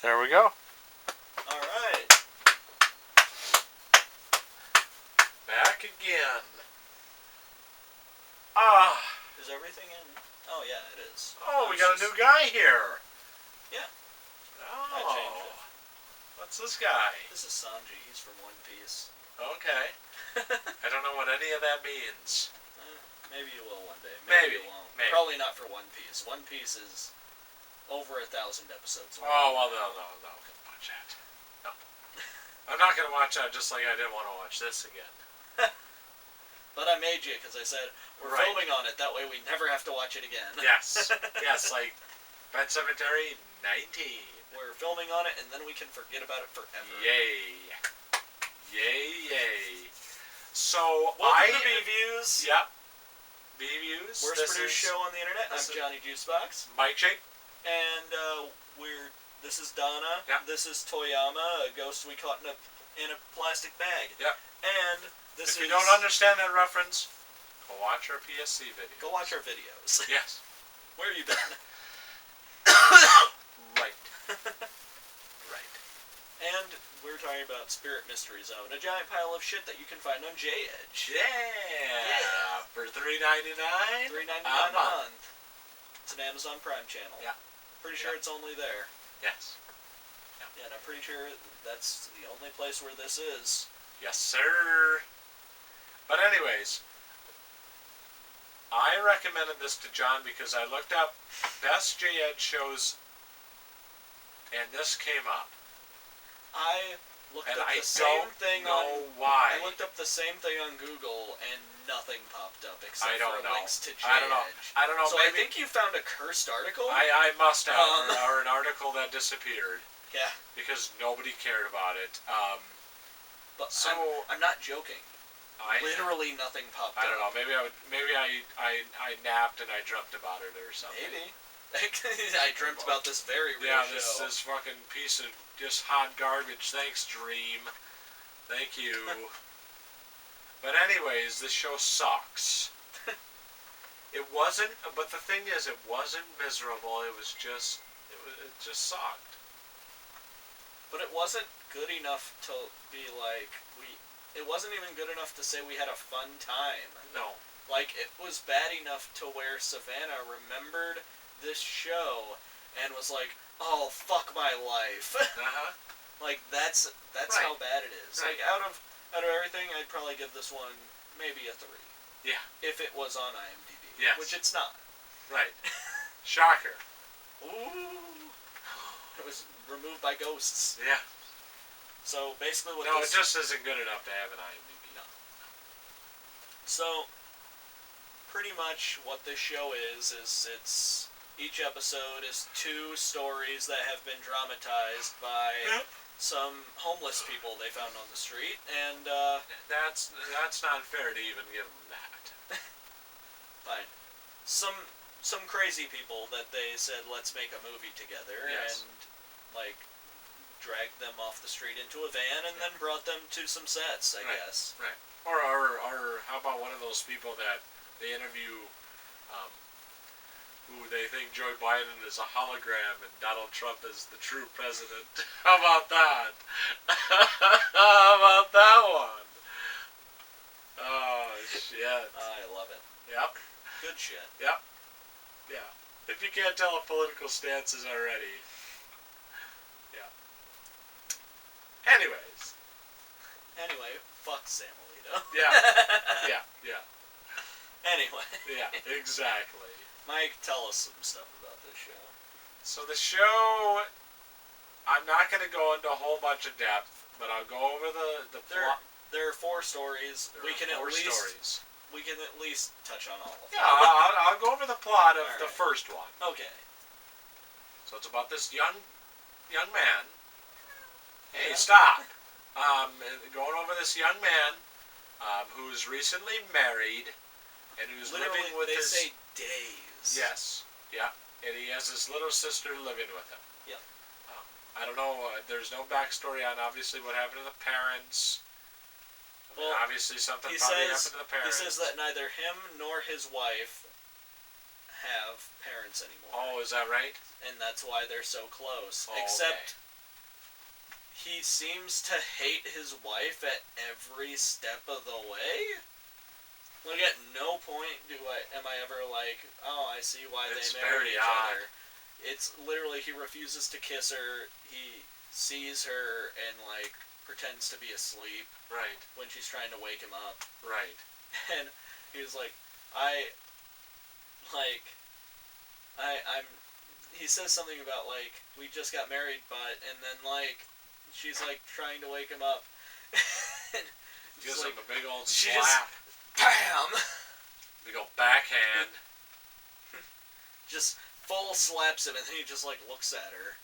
There we go. Alright. Back again. Is everything in? Oh, yeah, it is. Oh, we got a new guy here. Yeah. Oh. I changed it. What's this guy? This is Sanji. He's from One Piece. Okay. I don't know what any of that means. Maybe you will one day. Maybe. You won't. Maybe. Probably not for One Piece. One Piece is over 1,000 episodes long. Oh, well, no. I'm not going to watch that. No. I'm not going to watch that just like I didn't want to watch this again. But I made you because I said, we're filming on it. That way we never have to watch it again. Yes. Yes, like Pet Cemetery 19. We're filming on it and then we can forget about it forever. Yay. Yay. So, welcome to B-Views. Yep. B-Views. Worst produced show on the internet. I'm Johnny Juicebox. Mike Shake. And this is Donna. Yep. This is Toyama, a ghost we caught in a plastic bag. Yep. And if you don't understand that reference, go watch our PSC video. Go watch our videos. Yes. Where have you been? Right. Right. And we're talking about Spirit Mystery Zone, a giant pile of shit that you can find on J-Edge. Yeah. For $3.99. $3.99 a month. It's an Amazon Prime channel. Yeah. Pretty sure it's only there. Yes. Yeah, and I'm pretty sure that's the only place where this is. Yes, sir. But anyways, I recommended this to John because I looked up best J-Ed shows, and this came up. I looked and up I the same thing on. Why. I looked up the same thing on Google, and nothing popped up except for links to J-Edge. I don't know. So maybe, I think you found a cursed article. I must have, or an article that disappeared. Yeah. Because nobody cared about it. But so I'm not joking. Literally nothing popped up. I don't know. Maybe I napped and I dreamt about it or something. Maybe. I dreamt about this very real show. This fucking piece of just hot garbage. Thanks, Dream. Thank you. But anyways, this show sucks. It wasn't. But the thing is, it wasn't miserable. It just sucked. But it wasn't good enough to be like it wasn't even good enough to say we had a fun time. No. Like, it was bad enough to where Savannah remembered this show and was like, "Oh, fuck my life." Like that's how bad it is. Right. Like out of everything, I'd probably give this one maybe a 3. Yeah. If it was on IMDb. Yes. Which it's not. Right. Shocker. Ooh. It was removed by ghosts. Yeah. So basically what it just isn't good enough to have an IMDb. No. So pretty much what this show is it's each episode is 2 stories that have been dramatized by some homeless people they found on the street, and that's not fair to even give them that. Fine. Some crazy people that they said, let's make a movie together, and like dragged them off the street into a van and then brought them to some sets, I guess. Right. Or how about one of those people that they interview, who they think Joe Biden is a hologram and Donald Trump is the true president. How about that? How about that one? Oh, shit. I love it. Yep. Good shit. Yep. Yeah. If you can't tell political stances already. Yeah. Anyway, fuck Sam Alito. Yeah. Anyway. Yeah, exactly. Mike, tell us some stuff about this show. So the show, I'm not going to go into a whole bunch of depth, but I'll go over the plot. There are 4 stories. We can at least touch on all of them. Yeah, I'll go over the plot of the first one. Okay. So it's about this young man. Hey, stop. Going over this young man who's recently married and who's living with his... They say days. Yes. Yeah. And he has his little sister living with him. Yeah. I don't know. There's no backstory on obviously what happened to the parents. Well, obviously something probably happened to the parents. He says that neither him nor his wife have parents anymore. Oh, is that right? And that's why they're so close. Oh, Except he seems to hate his wife at every step of the way. Like, at no point am I ever like, oh, I see why it's they married very each odd. other. It's literally, he refuses to kiss her, he sees her and, like, pretends to be asleep. Right. When she's trying to wake him up. Right. And he was like, he says something about, like, we just got married, but, and then, like, she's, like, trying to wake him up. Gives him a big old she slap. Just, BAM! Big old backhand. Just full slaps him, and then he just, like, looks at her.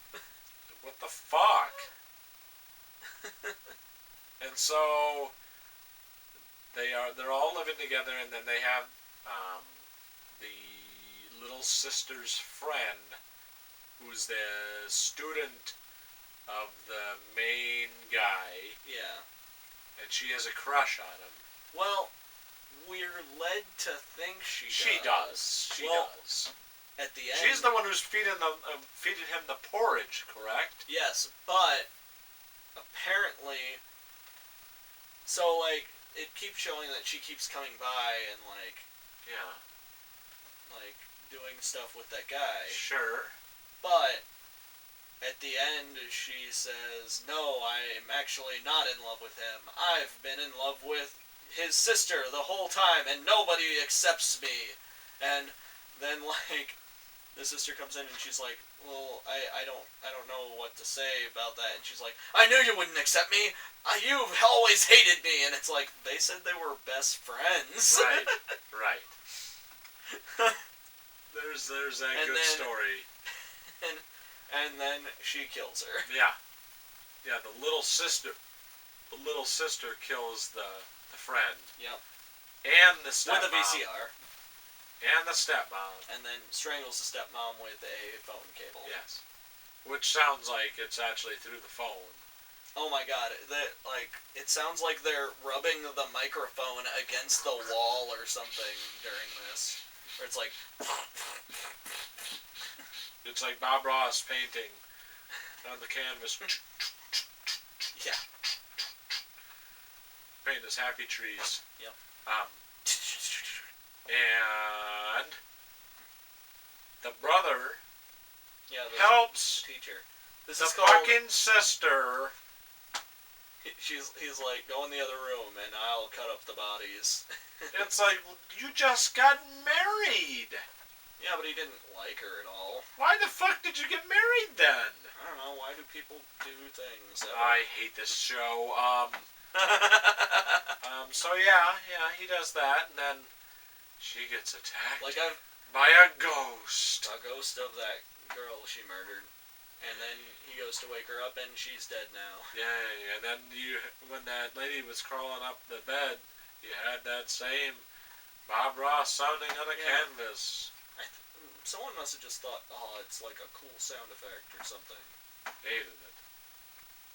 What the fuck? And so they're all living together, and then they have the little sister's friend, who's the student of the main guy. Yeah. And she has a crush on him. Well, we're led to think she does. She does. At the end, she's the one who's feeding him the porridge, correct? Yes, but apparently, so, like, it keeps showing that she keeps coming by and, like, yeah, like, doing stuff with that guy. Sure. But at the end, she says, no, I'm actually not in love with him. I've been in love with his sister the whole time, and nobody accepts me. And then, like, the sister comes in and she's like, well, I don't know what to say about that. And she's like, I knew you wouldn't accept me. You've always hated me. And it's like, they said they were best friends. Right. Right. There's that and good then, story. And then she kills her. Yeah. Yeah, the little sister kills the friend. Yep. And the stepmom. With a VCR. And the stepmom. And then strangles the stepmom with a phone cable. Yes. Which sounds like it's actually through the phone. Oh my god, it sounds like they're rubbing the microphone against the wall or something during this. Or it's like... It's like Bob Ross painting on the canvas. Yeah. Paint his happy trees. Yep. And the brother helps teacher. This the is called, fucking sister. He's like, go in the other room and I'll cut up the bodies. It's like, you just got married. Yeah, but he didn't like her at all. Why the fuck did you get married then? I don't know. Why do people do things? I hate this show. So yeah, he does that, and then she gets attacked by a ghost. A ghost of that girl she murdered. And then he goes to wake her up, and she's dead now. Yeah, and then when that lady was crawling up the bed, you had that same Bob Ross sounding on a canvas. Someone must have just thought, oh, it's like a cool sound effect or something. Hated it.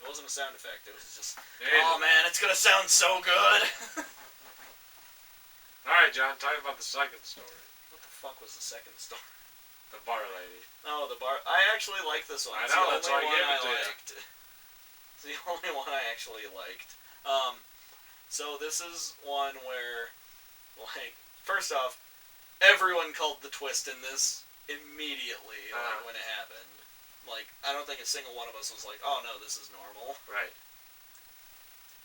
It wasn't a sound effect, it was just, oh man, it's gonna sound so good! Alright, John, tell me about the second story. What the fuck was the second story? The bar lady. Oh, the bar... I actually like this one. I know, that's why I gave it to you. It's the only one I actually liked. So this is one where, like, first off, everyone called the twist in this immediately, like, when it happened. Like, I don't think a single one of us was like, oh no, this is normal. Right.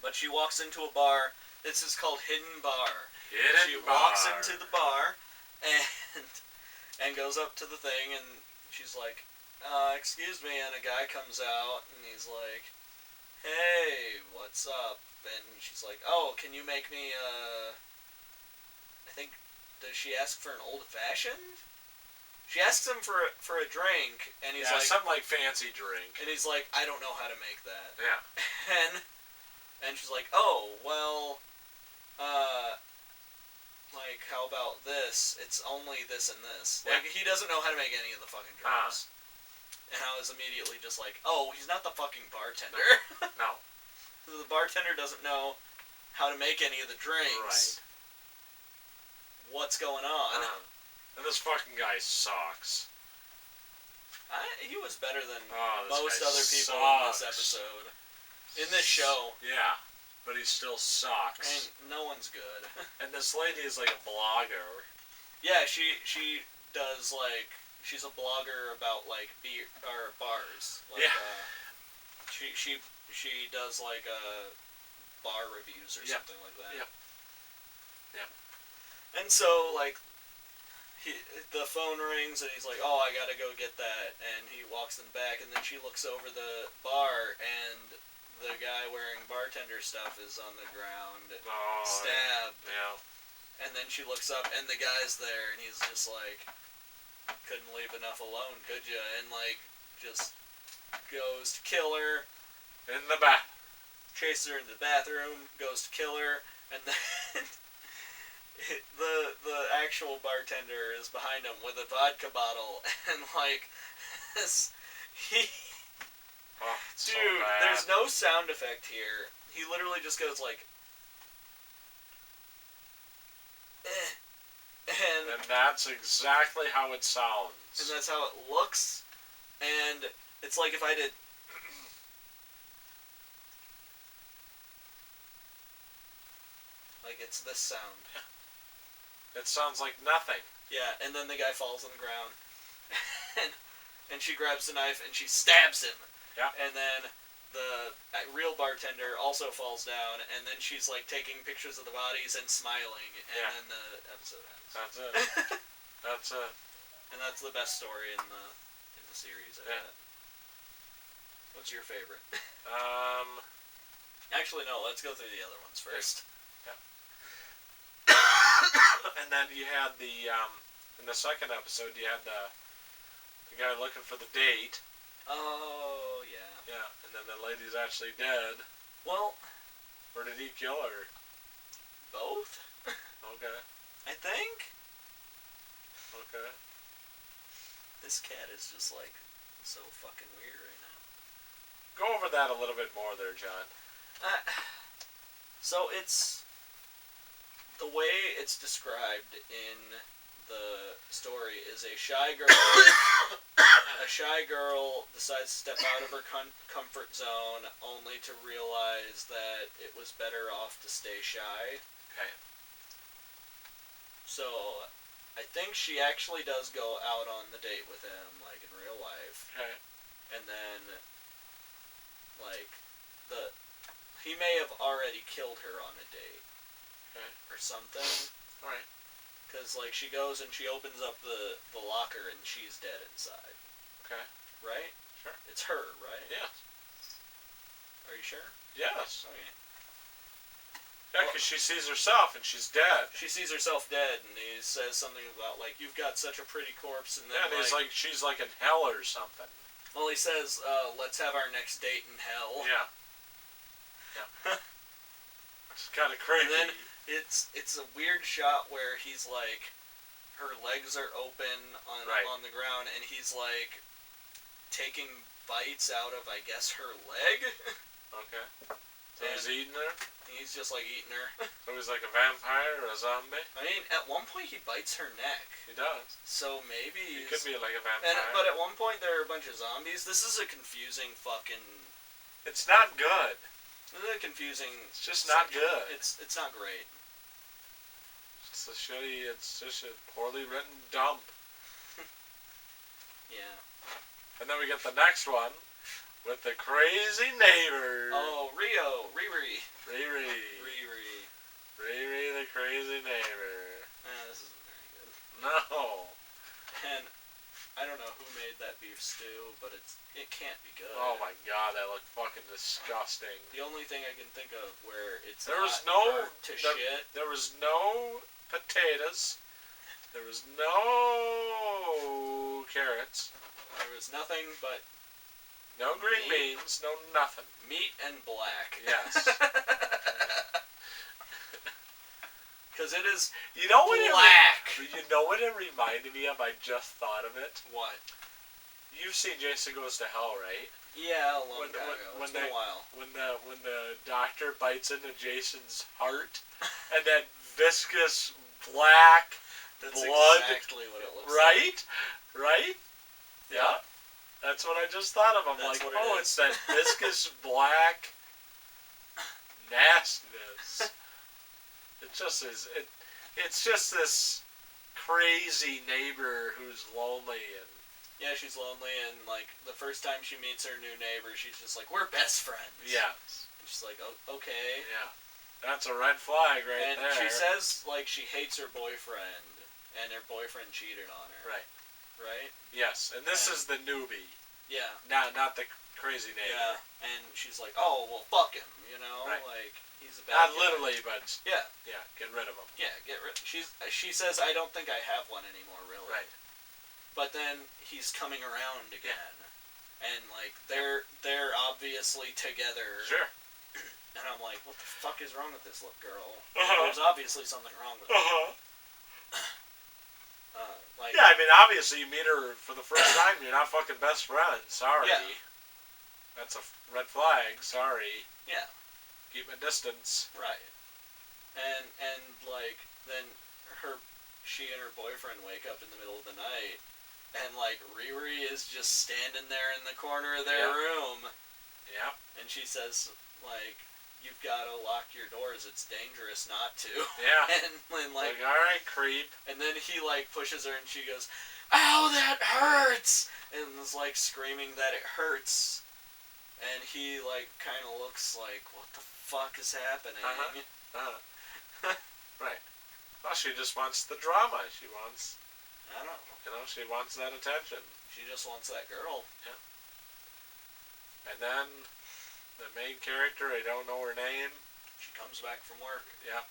But she walks into a bar. This is called Hidden Bar. She walks into the bar and goes up to the thing, and she's like, excuse me, and a guy comes out, and he's like, hey, what's up? And she's like, oh, can you make me, I think, does she ask for an old-fashioned? She asks him for a drink, and he's like... something like fancy drink. And he's like, I don't know how to make that. Yeah. And she's like, oh, well, like, how about this? It's only this and this. Yeah. Like, he doesn't know how to make any of the fucking drinks. And I was immediately just like, oh, he's not the fucking bartender. No. The bartender doesn't know how to make any of the drinks. Right. What's going on? And this fucking guy sucks. He was better than most other people in this episode. In this show. Yeah. But he still sucks. And no one's good. And this lady is like a blogger. Yeah, she does like she's a blogger about like beer or bars. Like, yeah. She does like bar reviews or something like that. Yep. Yep. And so like the phone rings and he's like, "Oh, I gotta go get that," and he walks them back, and then she looks over the bar and the guy wearing bartender stuff is on the ground, stabbed. Yeah. And then she looks up, and the guy's there, and he's just like, "Couldn't leave enough alone, could you?" And like, just goes to kill her. In the back. Chases her into the bathroom, goes to kill her, and then the actual bartender is behind him with a vodka bottle, and like, he. Oh, dude, so bad. there's no sound effect here. He literally just goes like, and that's exactly how it sounds. And that's how it looks. And it's like if I did, like it's this sound. It sounds like nothing. Yeah, and then the guy falls on the ground, and she grabs the knife and she stabs him. Yeah. And then the real bartender also falls down, and then she's like taking pictures of the bodies and smiling, and then the episode ends. That's it. That's it. And that's the best story in the series. I bet. What's your favorite? Actually, no. Let's go through the other ones first. Yeah. And then you had the in the second episode you had the guy looking for the date. Oh, yeah. Yeah, and then the lady's actually dead. Well... Or did he kill her? Both? Okay. I think. Okay. This cat is just, like, so fucking weird right now. Go over that a little bit more there, John. So it's... The way it's described in the story is a shy girl... A shy girl decides to step out of her comfort zone only to realize that it was better off to stay shy. Okay. So, I think she actually does go out on the date with him, like, in real life. Okay. And then, like, he may have already killed her on a date. Okay. Or something. Alright. Because, like, she goes and she opens up the locker and she's dead inside. Okay. Right? Sure. It's her, right? Yes. Are you sure? Yes. Okay. Yeah, because she sees herself and she's dead. She sees herself dead, and he says something about, like, "You've got such a pretty corpse," and then, and he's like, she's like in hell or something. Well, he says, "Let's have our next date in hell." Yeah. Yeah. It's kind of crazy. And then it's a weird shot where he's like, her legs are open on the ground, and he's like taking bites out of, I guess, her leg. Okay. So he's eating her? He's just like eating her. So he's like a vampire or a zombie? I mean, at one point he bites her neck. He does. So maybe he could be like a vampire. But at one point there are a bunch of zombies. This is a confusing fucking... It's not good. This is a confusing... It's just not good. It's not great. It's just a poorly written dump. Yeah. And then we get the next one with the crazy neighbor. Oh, Riri. Riri, the crazy neighbor. This isn't very good. No. And I don't know who made that beef stew, but it can't be good. Oh my god, that looked fucking disgusting. The only thing I can think of where it's shit. There was no potatoes. There was no carrots. There was nothing but no green beans, no nothing. Meat and black. Yes. Because it is black. You know what it reminded me of? I just thought of it. What? You've seen Jason Goes to Hell, right? Yeah, a long time ago. It's been a while. When the doctor bites into Jason's heart, and that viscous black That's blood. exactly what it looks like. Right? Yeah. That's what I just thought of. I'm That's like, what it's that viscous black nastiness. It just is. It's just this crazy neighbor who's lonely and. Yeah, she's lonely, and like the first time she meets her new neighbor, she's just like, "We're best friends." Yes. And she's like, "Oh, okay." Yeah. That's a red flag right and there. And she says like she hates her boyfriend, and her boyfriend cheated on her. Right. Right. Yes, and this is the newbie. Yeah. Not the crazy neighbor. Yeah, and she's like, "Oh, well, fuck him," you know, right. Like he's a bad. Not literally, but yeah, get rid of him. Yeah, get rid. She says, "I don't think I have one anymore, really." Right. But then he's coming around again, and like they're obviously together. Sure. And I'm like, what the fuck is wrong with this girl? Uh-huh. There's obviously something wrong with her. Like, yeah, I mean, obviously you meet her for the first time, you're not fucking best friends. Sorry. Yeah. That's a red flag. Sorry. Yeah. Keep a distance. Right. And like then she and her boyfriend wake up in the middle of the night, and like Riri is just standing there in the corner of their room. Yeah. And she says like, "You've got to lock your doors. It's dangerous not to." Yeah. And like, all right, creep. And then he like pushes her, and she goes, "Ow, that hurts!" And is like screaming that it hurts. And he like kind of looks like, "What the fuck is happening?" Right. Well, she just wants the drama. She wants. I don't know. You know, she wants that attention. She just wants that girl. Yeah. And then the main character, I don't know her name. She comes back from work. Yeah.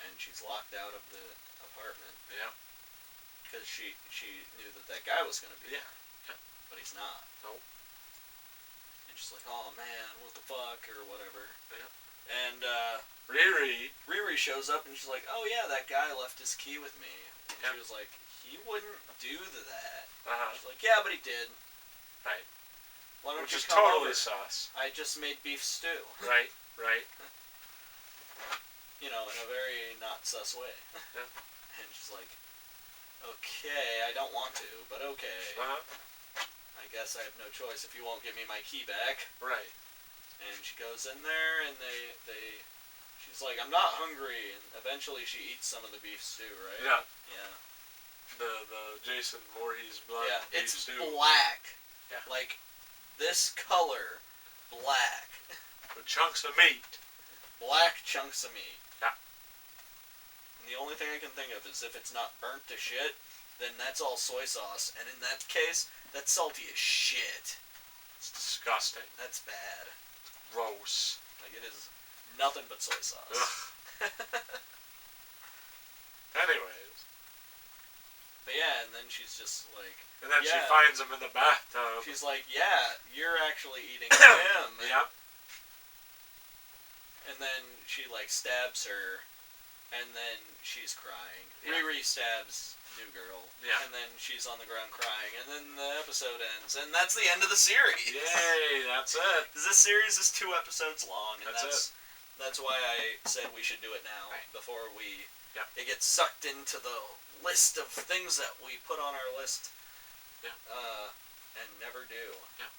And she's locked out of the apartment. Yeah. Because she knew that guy was going to be there. Yeah. But he's not. Nope. And she's like, "Oh man, what the fuck," or whatever. Yeah. And Riri shows up, and she's like, "Oh yeah, that guy left his key with me." And she was like, "He wouldn't do that." She's like, "Yeah, but he did." Right. Why don't Which you is come totally over? sus. I just made beef stew. Right. You know, in a very not sus way. Yeah. And she's like, "Okay, I don't want to, but okay. I guess I have no choice if you won't give me my key back." Right. And she goes in there, and she's like, "I'm not hungry," and eventually she eats some of the beef stew, right? Yeah. Yeah. The Jason Voorhees blood. Yeah, beef it's stew. black. Yeah. Like this color, black. With chunks of meat. Black chunks of meat. Yeah. And the only thing I can think of is if it's not burnt to shit, then that's all soy sauce, and in that case, that's salty as shit. It's disgusting. That's bad. It's gross. Like, it is nothing but soy sauce. Anyways. But yeah, and then she's just like... And then she finds him in the bathtub. She's like, "Yeah, you're actually eating him." Yeah. And then she like stabs her, and then she's crying. Yeah. Riri stabs new girl. Yeah. And then she's on the ground crying, and then the episode ends, and that's the end of the series. Yay, that's it. This series is 2 episodes long, and That's it. That's why I said we should do it now, right. before it gets sucked into the list of things that we put on our list. Yeah. And never do. Yeah.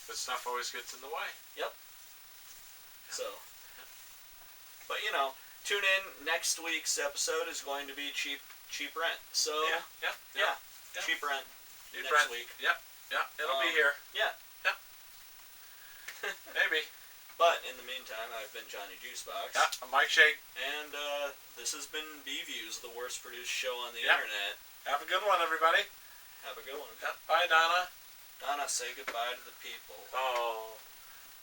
But stuff always gets in the way. Yep. Yeah. So. Yeah. But you know, tune in. Next week's episode is going to be cheap rent. So. Yeah. Cheap rent. Next week. Yep. Yeah. It'll be here. Yeah. Yeah. Maybe. But in the meantime, I've been Johnny Juicebox. Yeah. I'm Mike Shake. And this has been B-Views, the worst produced show on the internet. Have a good one, everybody. Have a good one. Yeah. Bye, Donna. Donna, say goodbye to the people. Oh.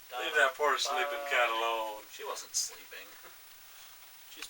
Donna, Leave that poor sleeping cat alone. She wasn't sleeping. She's